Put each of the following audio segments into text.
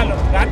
వాళ్ళు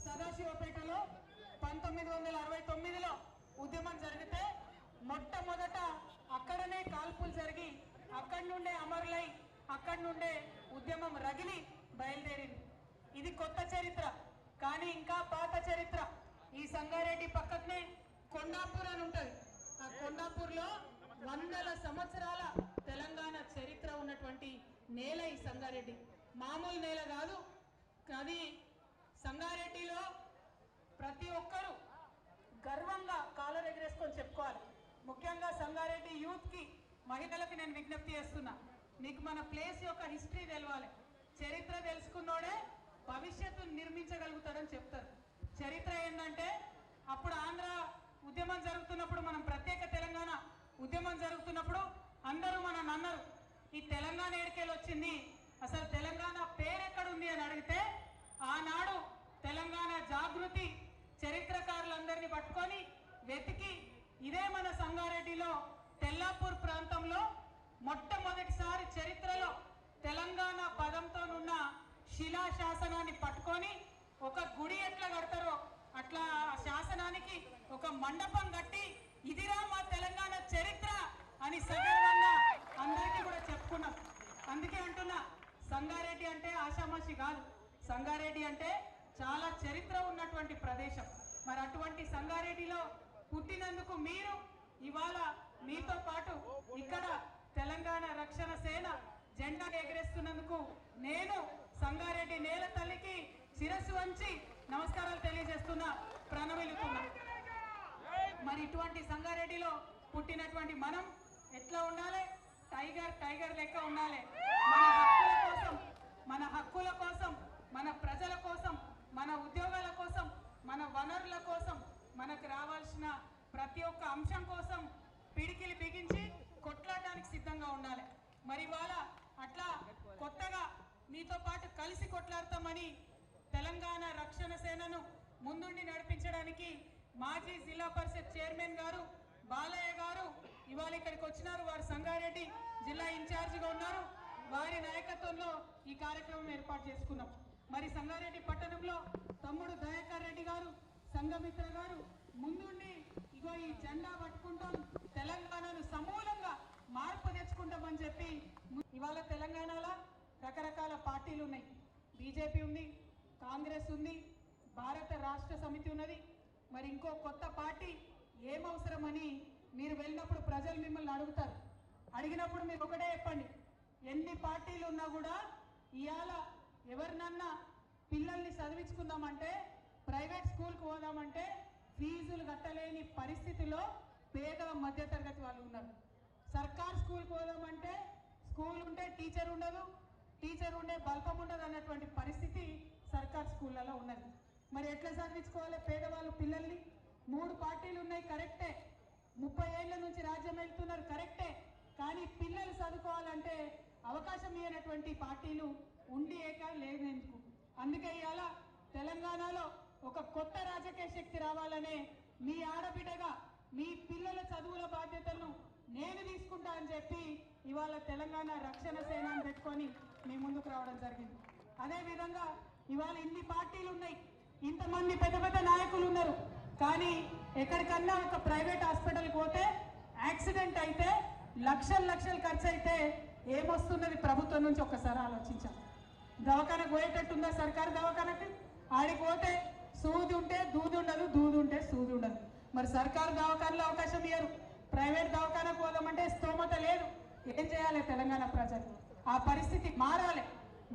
సదాశివపేటలో 1969లో ఉద్యమం జరిగితే మొట్టమొదట అక్కడనే కాల్పులు జరిగి అక్కడి నుండే అమరులై అక్కడి నుండే ఉద్యమం రగిలి బయలుదేరింది. ఇది కొత్త చరిత్ర, కానీ ఇంకా పాత చరిత్ర. ఈ సంగారెడ్డి పక్కనే కొండాపూర్ అని ఉంటుంది. ఆ కొండాపూర్లో వందల సంవత్సరాల తెలంగాణ చరిత్ర ఉన్నటువంటి నేల ఈ సంగారెడ్డి. మామూలు నేల కాదు. అది సంగారెడ్డిలో ప్రతి ఒక్కరూ గర్వంగా కాలర్ ఎగరేసుకొని చెప్పుకోవాలి. ముఖ్యంగా సంగారెడ్డి యూత్కి, మహిళలకు నేను విజ్ఞప్తి చేస్తున్నా, మీకు మన ప్లేస్ యొక్క హిస్టరీ తెలవాలి. చరిత్ర తెలుసుకున్నోడే భవిష్యత్తును నిర్మించగలుగుతాడని చెప్తారు. చరిత్ర ఏంటంటే, అప్పుడు ఆంధ్ర ఉద్యమం జరుగుతున్నప్పుడు, మనం ప్రత్యేక తెలంగాణ ఉద్యమం జరుగుతున్నప్పుడు అందరూ మనని అన్నారు, ఈ తెలంగాణ ఏడికేలు వచ్చింది, అసలు తెలంగాణ పేరెక్కడుంది అని అడిగితే, ఆనాడు తెలంగాణ జాగృతి చరిత్రకారులందరినీ పట్టుకొని వెతికి ఇదే మన సంగారెడ్డిలో తెల్లాపూర్ ప్రాంతంలో మొట్టమొదటిసారి చరిత్రలో తెలంగాణ పదంతోనున్న శిలా శాసనాన్ని పట్టుకొని ఒక గుడి ఎట్లా కడతారో అట్లా ఆ శాసనానికి ఒక మండపం కట్టి ఇదిరా మా తెలంగాణ చరిత్ర అని సగర్వంగా అందరికీ కూడా చెప్పుకున్నాం. అందుకే అంటున్నా, సంగారెడ్డి అంటే ఆషామాషి కాదు. సంగారెడ్డి అంటే చాలా చరిత్ర ఉన్నటువంటి ప్రదేశం. మరి అటువంటి సంగారెడ్డిలో పుట్టినందుకు మీరు ఇవాళ మీతో పాటు ఇక్కడ తెలంగాణ రక్షణ సేన జెండా ఎగరేస్తున్నందుకు నేను సంగారెడ్డి నేల తల్లికి శిరస్సు వంచి నమస్కారాలు తెలియజేస్తున్నా, ప్రణమిల్లుతున్నా. మరి ఇటువంటి సంగారెడ్డిలో పుట్టినటువంటి మనం ఎట్లా ఉండాలి? టైగర్ లెక్క ఉండాలి. మన హక్కుల కోసం, మన ప్రజల కోసం, మన ఉద్యోగాల కోసం, మన వనరుల కోసం, మనకు రావాల్సిన ప్రతి ఒక్క అంశం కోసం పిడికిలి బిగించి కొట్లాడడానికి సిద్ధంగా ఉండాలి. మరి ఇవాళ అట్లా కొత్తగా మీతో పాటు కలిసి కొట్లాడతామని తెలంగాణ రక్షణ సేనను ముందుండి నడిపించడానికి మాజీ జిల్లా పరిషత్ చైర్మన్ గారు బాలయ్య గారు ఇవాళ ఇక్కడికి వచ్చినారు. వారు సంగారెడ్డి జిల్లా ఇన్ఛార్జిగా ఉన్నారు. వారి నాయకత్వంలో ఈ కార్యక్రమం ఏర్పాటు చేసుకున్నాం. మరి సంగారెడ్డి పట్టణంలో తమ్ముడు దయాకర్ రెడ్డి గారు, సంఘమిత్ర గారు ముందుండి ఇగో ఈ జెండా పట్టుకుంటాం, తెలంగాణను సమూలంగా మార్పు తెచ్చుకుంటామని చెప్పి. ఇవాళ తెలంగాణలో రకరకాల పార్టీలు ఉన్నాయి. బీజేపీ ఉంది, కాంగ్రెస్ ఉంది, భారత రాష్ట్ర సమితి ఉన్నది, మరి ఇంకో కొత్త పార్టీ ఏం అవసరమని మీరు వెళ్ళినప్పుడు ప్రజలు మిమ్మల్ని అడుగుతారు. అడిగినప్పుడు మీరు ఒకటే చెప్పండి, ఎన్ని పార్టీలు ఉన్నా కూడా ఇవాళ ఎవరినన్నా పిల్లల్ని చదివించుకుందామంటే, ప్రైవేట్ స్కూల్కి పోదామంటే ఫీజులు కట్టలేని పరిస్థితిలో పేద మధ్యతరగతి వాళ్ళు ఉన్నారు. సర్కార్ స్కూల్కి పోదామంటే స్కూల్ ఉంటే టీచర్ ఉండదు, టీచర్ ఉండే బల్పం ఉండదు అన్నటువంటి పరిస్థితి సర్కార్ స్కూళ్ళలో ఉన్నది. మరి ఎట్లా చదివించుకోవాలి పేదవాళ్ళు పిల్లల్ని? 3 పార్టీలు ఉన్నాయి, కరెక్టే. 30 ఏళ్ల నుంచి రాజ్యం వెళ్తున్నారు, కరెక్టే. కానీ పిల్లలు చదువుకోవాలంటే అవకాశం ఇవ్వనటువంటి పార్టీలు ఉండి ఏక లేదెందుకు? అందుకే ఇవాళ తెలంగాణలో ఒక కొత్త రాజకీయ శక్తి రావాలనే మీ ఆడబిడ్డగా మీ పిల్లల చదువుల బాధ్యతలను నేను తీసుకుంటా అని చెప్పి ఇవాళ తెలంగాణ రక్షణ సేనని పెట్టుకొని మీ ముందుకు రావడం జరిగింది. అదేవిధంగా ఇవాళ ఇన్ని పార్టీలు ఉన్నాయి, ఇంతమంది పెద్ద పెద్ద నాయకులు ఉన్నారు, కానీ ఎక్కడికన్నా ఒక ప్రైవేట్ హాస్పిటల్కి పోతే యాక్సిడెంట్ అయితే లక్షలు ఖర్చు అయితే ఏమొస్తున్నది ప్రభుత్వం నుంచి ఒక్కసారి ఆలోచించాం. దవాఖానకు పోయేటట్టుందా సర్కారు దవాఖానకి? ఆడికి పోతే సూది ఉంటే దూది ఉండదు, దూది ఉంటే సూది ఉండదు. మరి సర్కారు దవాఖానలో అవకాశం ఇయ్యరు, ప్రైవేట్ దవాఖానకు పోదామంటే స్తోమత లేదు. ఏం చేయాలి తెలంగాణ ప్రజలు? ఆ పరిస్థితి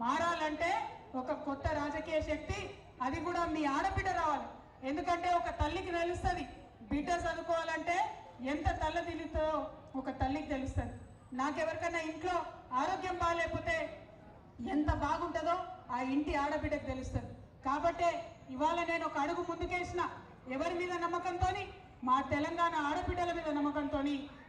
మారాలంటే ఒక కొత్త రాజకీయ శక్తి, అది కూడా మీ ఆడబిడ్డ రావాలి. ఎందుకంటే ఒక తల్లికి తెలుస్తుంది బిడ్డ చదువుకోవాలంటే ఎంత తల్లదిల్లుతో ఒక తల్లికి తెలుస్తుంది. నాకెవరికైనా ఇంట్లో ఆరోగ్యం బాగాలేకపోతే ఎంత బాగుంటుందో ఆ ఇంటి ఆడబిడ్డకు తెలుస్తుంది. కాబట్టే ఇవాళ నేను ఒక అడుగు ముందుకేసిన, ఎవరి మీద నమ్మకంతో? మా తెలంగాణ ఆడబిడ్డల మీద నమ్మకంతో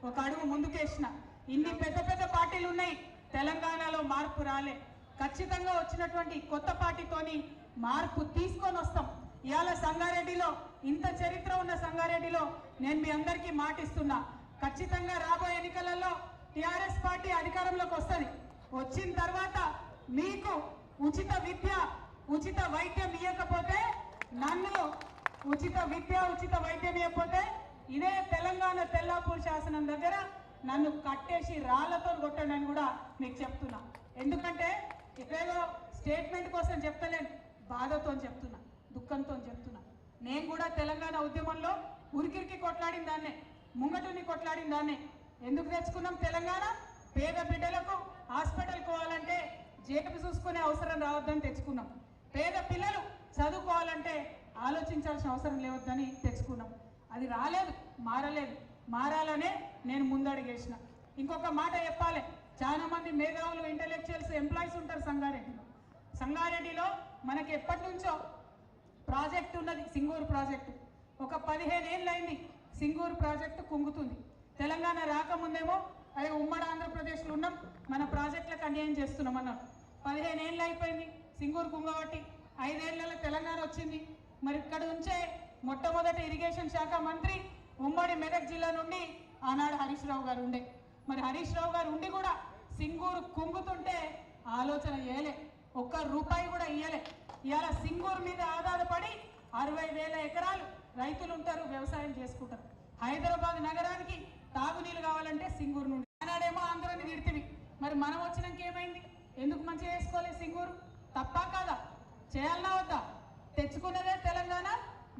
ఒక అడుగు ముందుకేసిన. ఇన్ని పెద్ద పెద్ద పార్టీలు ఉన్నాయి, తెలంగాణలో మార్పు రాలే. ఖచ్చితంగా వచ్చినటువంటి కొత్త పార్టీతోని మార్పు తీసుకొని వస్తాం. ఇవాళ సంగారెడ్డిలో ఇంత చరిత్ర ఉన్న సంగారెడ్డిలో నేను మీ అందరికీ మాటిస్తున్నా, ఖచ్చితంగా రాబోయే ఎన్నికలలో టిఆర్ఎస్ పార్టీ అధికారంలోకి వస్తుంది. వచ్చిన తర్వాత మీకు ఉచిత విద్య ఉచిత వైద్యం ఇవ్వకపోతే, నన్ను ఉచిత విద్య ఉచిత వైద్యం ఇవ్వకపోతే ఇదే తెలంగాణ తెల్లాపూర్ శాసనం దగ్గర నన్ను కట్టేసి రాళ్లతో కొట్టండి అని కూడా మీకు చెప్తున్నా. ఎందుకంటే ఇదేదో స్టేట్మెంట్ కోసం చెప్తలేను, బాధతో చెప్తున్నా, దుఃఖంతో చెప్తున్నా. నేను కూడా తెలంగాణ ఉద్యమంలో ఉరికిరికి కొట్లాడిన దాన్నే, ముంగటుని కొట్లాడిన దాన్నే. ఎందుకు తెచ్చుకున్నాం తెలంగాణ? పేద బిడ్డలకు హాస్పిటల్కి పోవాలంటే జేబు చూసుకునే అవసరం రావద్దని తెచ్చుకున్నాం. పేద పిల్లలు చదువుకోవాలంటే ఆలోచించాల్సిన అవసరం లేవద్దని తెచ్చుకున్నాం. అది రాలేదు, మారాలనే నేను ముందడుగేసిన. ఇంకొక మాట చెప్పాలి, చాలా మంది మేధావులు ఇంటెలెక్చువల్స్ ఎంప్లాయీస్ ఉంటారు సంగారెడ్డిలో. మనకి ఎప్పటి నుంచో ప్రాజెక్ట్ ఉన్నది, సింగూరు ప్రాజెక్టు. ఒక 15 ఏళ్ళు అయింది సింగూరు ప్రాజెక్టు కుంగుతుంది. తెలంగాణ రాకముందేమో అది ఉమ్మడి ఆంధ్రప్రదేశ్లో ఉన్నాం, మన ప్రాజెక్టులకు అన్యాయం చేస్తున్నాం అన్నాం. 15 ఏళ్ళు అయిపోయింది సింగూరు కుంగబట్టి, 5 ఏళ్లలో తెలంగాణ వచ్చింది. మరి ఇక్కడ ఉంచే మొట్టమొదటి ఇరిగేషన్ శాఖ మంత్రి ఉమ్మడి మెదక్ జిల్లా నుండి ఆనాడు హరీష్ రావు గారు ఉండే. మరి హరీష్ రావు గారు ఉండి కూడా సింగూరు కుంగుతుంటే ఆలోచన చేయలే, ఒక్క రూపాయి కూడా ఇయ్యలే. ఇవాళ సింగూరు మీద ఆధారపడి 60,000 ఎకరాలు రైతులు ఉంటారు, వ్యవసాయం చేసుకుంటారు. హైదరాబాద్ నగరానికి తాగునీళ్ళు కావాలంటే సింగూరు నుండి. ఆనాడేమో ఆంధ్రాని తిడితివి, మరి మనం వచ్చినాక ఏమైంది? ఎందుకు మంచిగా చేసుకోలేదు సింగూరు? తప్పా కాదా? చేయాలన్నా వద్దా? తెచ్చుకున్నదే తెలంగాణ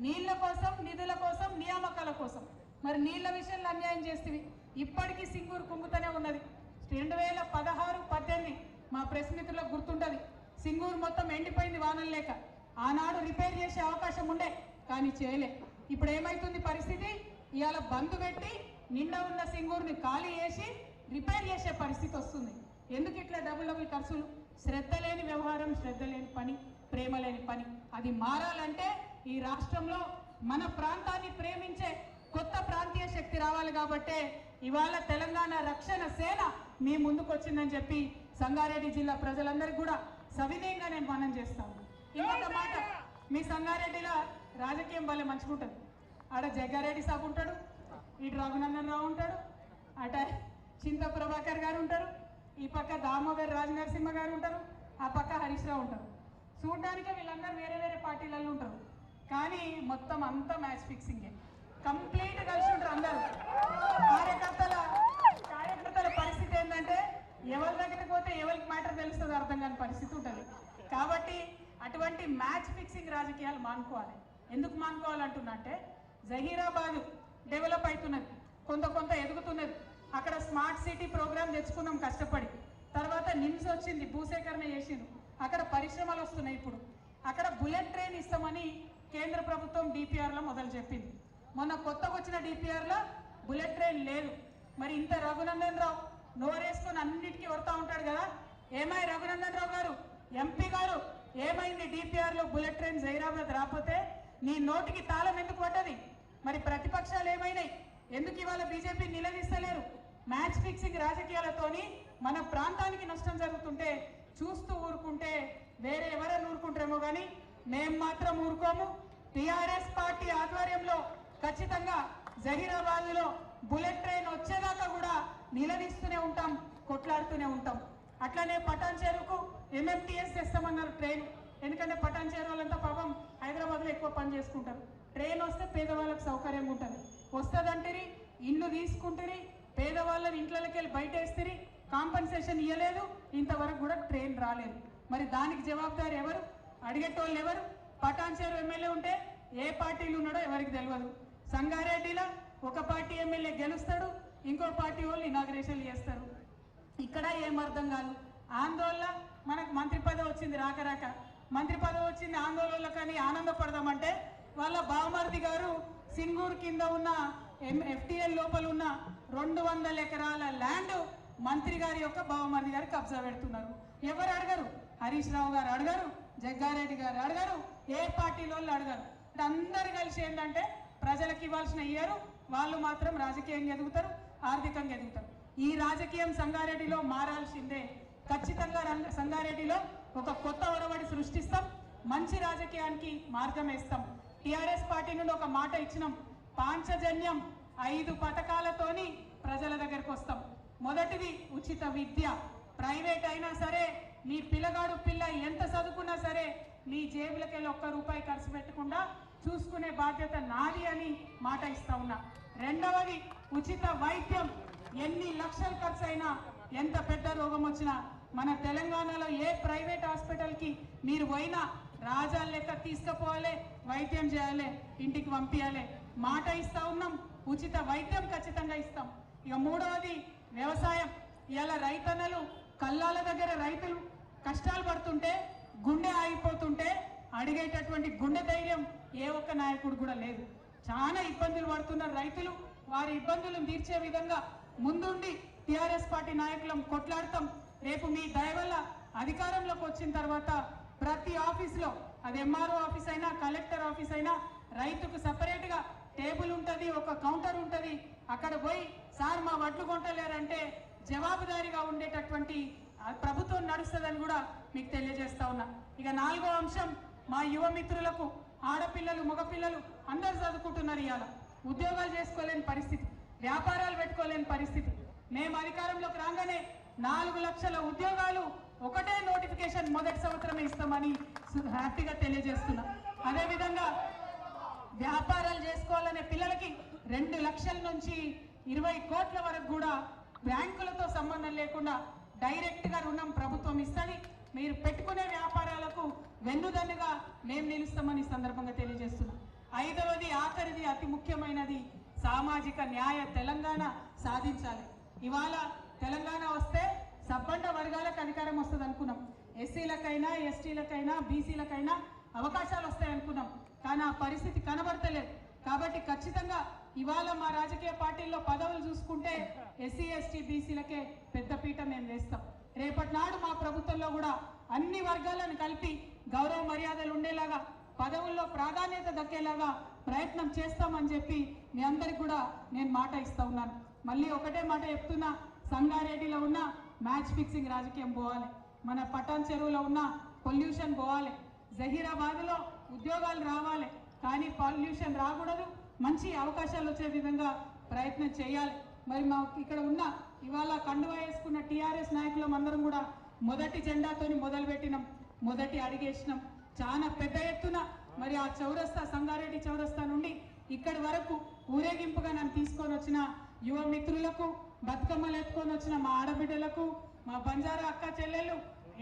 నీళ్ల కోసం, నిధుల కోసం, నియామకాల కోసం. మరి నీళ్ల విషయంలో అన్యాయం చేస్తేవి. ఇప్పటికీ సింగూరు కుంగుతూనే ఉన్నది. 2016-18 మా ప్రెస్ మిత్రులకు గుర్తుంటుంది, సింగూరు మొత్తం ఎండిపోయింది వానలు లేక. ఆనాడు రిపేర్ చేసే అవకాశం ఉండే, కానీ చేయలే. ఇప్పుడు ఏమైతుంది పరిస్థితి? ఇవాళ బంద్ పెట్టి నిండా ఉన్న సింగూరుని ఖాళీ చేసి రిపేర్ చేసే పరిస్థితి వస్తుంది. ఎందుకు ఇట్లా డబుల్ ఖర్చులు? శ్రద్ధ లేని వ్యవహారం, శ్రద్ధ లేని పని, ప్రేమ లేని పని. అది మారాలంటే ఈ రాష్ట్రంలో మన ప్రాంతాన్ని ప్రేమించే కొత్త ప్రాంతీయ శక్తి రావాలి. కాబట్టే ఇవాళ తెలంగాణ రక్షణ సేన మీ ముందుకు వచ్చిందని చెప్పి సంగారెడ్డి జిల్లా ప్రజలందరికీ కూడా సవినయంగా నేను మనం చేస్తాను. ఇంకొక మాట, మీ సంగారెడ్డిలో రాజకీయం భలే మంచుకుంటుంది. ఆడ జగ్గారెడ్డి సాబ్ ఉంటాడు, ఇటు రఘునందన్ రావు ఉంటాడు, అట చింత ప్రభాకర్ గారు ఉంటారు, ఈ పక్క దామోదర్ రాజనరసింహ గారు ఉంటారు, ఆ పక్క హరీష్ రావు ఉంటారు. చూడడానికి వీళ్ళందరూ వేరే వేరే పార్టీలలో ఉంటారు, కానీ మొత్తం అంతా మ్యాచ్ ఫిక్సింగే. కంప్లీట్ కలిసి ఉంటారు అందరూ. కార్యకర్తల పరిస్థితి ఏంటంటే ఎవరి దగ్గరికి పోతే ఎవరికి మ్యాటర్ తెలుస్తుంది అర్థం కాని పరిస్థితి ఉంటుంది. కాబట్టి అటువంటి మ్యాచ్ ఫిక్సింగ్ రాజకీయాలు మానుకోవాలి. ఎందుకు మానుకోవాలంటున్నా అంటే జహీరాబాద్ డెవలప్ అవుతున్నది, కొంత ఎదుగుతున్నది. అక్కడ స్మార్ట్ సిటీ ప్రోగ్రామ్ తెచ్చుకున్నాం కష్టపడి. తర్వాత నిమ్స్ వచ్చింది, భూసేకరణ చేసిండు, అక్కడ పరిశ్రమలు వస్తున్నాయి. ఇప్పుడు అక్కడ బుల్లెట్ ట్రైన్ ఇస్తామని కేంద్ర ప్రభుత్వం డిపిఆర్లో మొదలు చెప్పింది. మొన్న కొత్తగా వచ్చిన డిపిఆర్లో బుల్లెట్ ట్రైన్ లేదు. మరి ఇంత రఘునందన్ రావు నోరేసుకొని అన్నిటికీ వస్తూ ఉంటాడు కదా, ఏమై రఘునందన్ రావు గారు, ఎంపీ గారు, ఏమైంది డిపిఆర్లో బుల్లెట్ ట్రైన్ జైరాబాద్ రాకపోతే నీ నోటికి తాళం ఎందుకు పడ్డది? మరి ప్రతిపక్షాలు ఏమైనాయి? ఎందుకు ఇవాళ బీజేపీ నిలదీస్తలేరు? మ్యాచ్ ఫిక్సింగ్ రాజకీయాలతోని మన ప్రాంతానికి నష్టం జరుగుతుంటే చూస్తూ ఊరుకుంటే వేరే ఎవరైనా ఊరుకుంటారేమో కానీ మేము మాత్రం ఊరుకోము. టీఆర్ఎస్ పార్టీ ఆధ్వర్యంలో ఖచ్చితంగా జహీరాబాద్లో బుల్లెట్ ట్రైన్ వచ్చేదాకా కూడా నిలదీస్తూనే ఉంటాం, కొట్లాడుతూనే ఉంటాం. అట్లానే పటాన్ చెరువుకు ఎంఎంటీఎస్ తెస్తామన్నారు ట్రైన్. ఎందుకంటే పటాన్ చెరువు వాళ్ళంతా పాపం హైదరాబాద్లో ఎక్కువ పని చేసుకుంటారు. ట్రైన్ వస్తే పేదవాళ్ళకి సౌకర్యంగా ఉంటుంది. వస్తుందంటే ఇల్లు తీసుకుంటారు, పేదవాళ్ళని ఇంట్లోకి వెళ్ళి బయట వేస్తారు, కాంపన్సేషన్ ఇవ్వలేదు, ఇంతవరకు కూడా ట్రైన్ రాలేదు. మరి దానికి జవాబుదారు ఎవరు? అడిగేటోళ్ళు ఎవరు? పటాన్ చెరువు ఎమ్మెల్యే ఉంటే ఏ పార్టీలు ఉన్నాడో ఎవరికి తెలియదు. సంగారెడ్డిలో ఒక పార్టీ ఎమ్మెల్యే గెలుస్తాడు, ఇంకో పార్టీ వాళ్ళు ఇనాగ్రేషన్లు చేస్తారు. ఇక్కడ ఏం అర్థం కాదు. ఆందోళన మనకు మంత్రి పదవి వచ్చింది, రాక మంత్రి పదవి వచ్చింది ఆందోళనలో, కానీ ఆనందపడదామంటే వాళ్ళ బావమరిది గారు సింగూరు కింద ఉన్న ఎఫ్టీఎల్ లోపల ఉన్న 200 ఎకరాల ల్యాండ్ మంత్రి గారి యొక్క బావమరిది గారు కబ్జా పెడుతున్నారు. ఎవరు అడగరు? హరీష్ రావు గారు అడగరు, జగ్గారెడ్డి గారు అడగరు, ఏ పార్టీలో అడగరు. అందరు కలిసి ఏంటంటే ప్రజలకు ఇవ్వాల్సిన ఇయ్యరు, వాళ్ళు మాత్రం రాజకీయంగా ఎదుగుతారు, ఆర్థికంగా ఎదుగుతారు. ఈ రాజకీయం సంగారెడ్డిలో మారాల్సిందే. ఖచ్చితంగా సంగారెడ్డిలో ఒక కొత్త ఒరవడి సృష్టిస్తాం, మంచి రాజకీయానికి మార్గం వేస్తాం. టీఆర్ఎస్ పార్టీ నుండి ఒక మాట ఇచ్చినాం, పాంచజన్యం 5 పథకాలతోని ప్రజల దగ్గరకు వస్తాం. మొదటిది ఉచిత విద్య. ప్రైవేట్ అయినా సరే మీ పిల్ల ఎంత చదువుకున్నా సరే మీ జేబులకెళ్ళి ₹1 ఖర్చు పెట్టకుండా చూసుకునే బాధ్యత నాది అని మాట ఇస్తా ఉన్నా. రెండవది ఉచిత వైద్యం. ఎన్ని లక్షలు ఖర్చు అయినా, ఎంత పెద్ద రోగం వచ్చినా మన తెలంగాణలో ఏ ప్రైవేట్ హాస్పిటల్కి మీరు పోయినా రాజాల లెక్క తీసుకుపోవాలి, వైద్యం చేయాలి, ఇంటికి పంపించాలి. మాట ఇస్తా ఉన్నాం, ఉచిత వైద్యం ఖచ్చితంగా ఇస్తాం. ఇక మూడవది వ్యవసాయం. ఇలా రైతన్నలు కల్లాల దగ్గర రైతులు కష్టాలు పడుతుంటే, గుండె ఆగిపోతుంటే అడిగేటటువంటి గుండె ధైర్యం ఏ ఒక్క నాయకుడు కూడా లేదు. చాలా ఇబ్బందులు పడుతున్నారు రైతులు. వారి ఇబ్బందులను తీర్చే విధంగా ముందుండి టీఆర్ఎస్ పార్టీ నాయకులం కొట్లాడతాం. రేపు మీ దయ వల్ల అధికారంలోకి వచ్చిన తర్వాత ప్రతి ఆఫీసులో, అది ఎంఆర్ఓ ఆఫీస్ అయినా కలెక్టర్ ఆఫీస్ అయినా, రైతుకు సపరేట్గా టేబుల్ ఉంటుంది, ఒక కౌంటర్ ఉంటుంది. అక్కడ పోయి సార్ మా వడ్లు కొంటలేరంటే జవాబుదారీగా ఉండేటటువంటి ప్రభుత్వం నడుస్తుందని కూడా మీకు తెలియజేస్తా ఉన్నా. ఇక 4వ అంశం, మా యువ మిత్రులకు, ఆడపిల్లలు మగపిల్లలు అందరూ చదువుకుంటున్నారు. ఇవాళ ఉద్యోగాలు చేసుకోలేని పరిస్థితి, వ్యాపారాలు పెట్టుకోలేని పరిస్థితి. మేము అధికారంలోకి రాగానే 4 లక్షల ఉద్యోగాలు ఒకటే నోటిఫికేషన్ మొదటి సంవత్సరమే ఇస్తామని హ్యాపీగా తెలియజేస్తున్నా. అదేవిధంగా వ్యాపారాలు చేసుకోవాలనే పిల్లలకి 2 లక్షల నుంచి 20 కోట్ల వరకు కూడా బ్యాంకులతో సంబంధం లేకుండా డైరెక్ట్గా రుణం ప్రభుత్వం ఇస్తుంది. మీరు పెట్టుకునే వ్యాపారాలకు వెన్నుదన్నుగా మేము నిలుస్తామని సందర్భంగా తెలియజేస్తున్నాం. 5వది ఆఖరిది అతి ముఖ్యమైనది, సామాజిక న్యాయ తెలంగాణ సాధించాలి. ఇవాళ తెలంగాణ వస్తే సబ్బండ వర్గాలకు అధికారం వస్తుంది అనుకున్నాం. ఎస్సీలకైనా, ఎస్టీలకైనా, బీసీలకైనా అవకాశాలు వస్తాయి అనుకున్నాం. కానీ ఆ పరిస్థితి కనబడతలేదు. కాబట్టి ఖచ్చితంగా ఇవాళ మా రాజకీయ పార్టీల్లో పదవులు చూసుకుంటే ఎస్సీ, ఎస్టీ, బీసీలకే పెద్దపీట మేము వేస్తాం. రేపటి నాడు మా ప్రభుత్వంలో కూడా అన్ని వర్గాలను కలిపి గౌరవ మర్యాదలు ఉండేలాగా, పదవుల్లో ప్రాధాన్యత దక్కేలాగా ప్రయత్నం చేస్తామని చెప్పి మీ అందరికి కూడా నేను మాట ఇస్తా ఉన్నాను. మళ్ళీ ఒకటే మాట చెప్తున్నా, సంగారెడ్డిలో ఉన్న మ్యాచ్ ఫిక్సింగ్ రాజకీయం పోవాలి, మన పటాన్ చెరువులో ఉన్న పొల్యూషన్ పోవాలి, జహీరాబాద్లో ఉద్యోగాలు రావాలి, కానీ పొల్యూషన్ రాకూడదు, మంచి అవకాశాలు వచ్చే విధంగా ప్రయత్నం చేయాలి. మరి మా ఇక్కడ ఉన్న ఇవాళ కండువా వేసుకున్న టీఆర్ఎస్ నాయకులం అందరం కూడా మొదటి జెండాతోని మొదలుపెట్టినాం, మొదటి అడిగేసినాం. చాలా పెద్ద ఎత్తున మరి ఆ చౌరస్తా, సంగారెడ్డి చౌరస్తా నుండి ఇక్కడి వరకు ఊరేగింపుగా నన్ను తీసుకొని వచ్చిన యువ మిత్రులకు, బతుకమ్మలు ఎత్తుకొని వచ్చిన మా ఆడబిడ్డలకు, మా బంజారా అక్క చెల్లెలు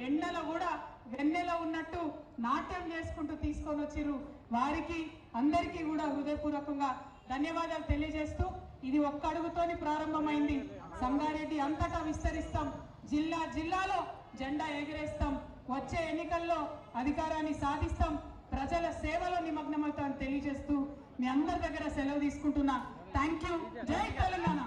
ఎండలో కూడా వెన్నెల ఉన్నట్టు నాట్యం చేసుకుంటూ తీసుకొని వచ్చిర్రు. వారికి అందరికీ కూడా హృదయపూర్వకంగా ధన్యవాదాలు తెలియజేస్తూ ఇది ఒక్క అడుగుతోని ప్రారంభమైంది. సంగారెడ్డి అంతటా విస్తరిస్తాం, జిల్లా జిల్లాలో జెండా ఎగిరేస్తాం, వచ్చే ఎన్నికల్లో అధికారాన్ని సాధిస్తాం, ప్రజల సేవలో నిమగ్నమవుతామని తెలియజేస్తూ మీ అందరి దగ్గర సెలవు తీసుకుంటున్నా. Thank you. జై తెలంగాణ.